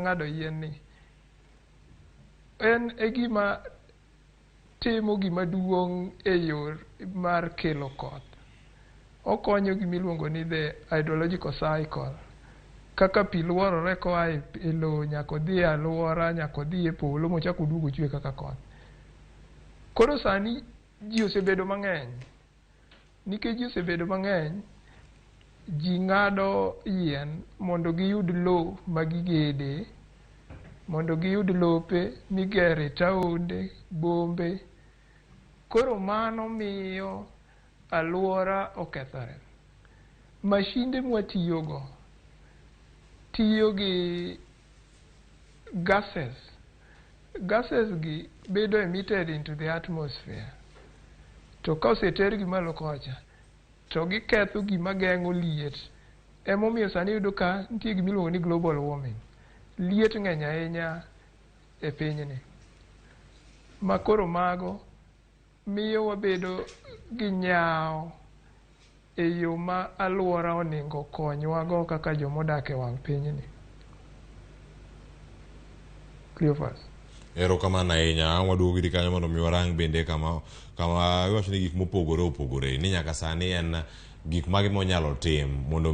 ng'ado yien ni en e gima timo gima duong' e yor mar kelo koth. Okonyo gimiluongo ni the hydrological cycle, kaka pi luorore koa e lowo nyaka odhi e alwora nyaka odhi e polo mochako oduogo chwe kaka koth. Koro sani ji osebedo mang'eny, nikech ji osebedo mang'eny, ji ng'ado yien mondo giyud lowo magigede, mondo giyud lope migere taonde, bombe. Koro mano miyo alwora okethore. Mashinde mwatiyogo tiyo gi gases. Gases gi bedo emitted into the atmosphere. To ka osetergi malo kocha, to giketho gima geng'o liet. Emomiyo sani yudo ka nitie gimiluongo ni global warming. Liet ng'eny ahinya e pinyni. Ma koro mago miyo wabedo gi nyawo e yo ma alwora onego konywago kaka jomodak e wang' pinyni. Clifford. Erokamano ahinya. An waduogo gidi kanyo mondo mi warang bende kama iwacho ni gik mopogore opogore ni nyaka sani en gik mage monyalo tim mondo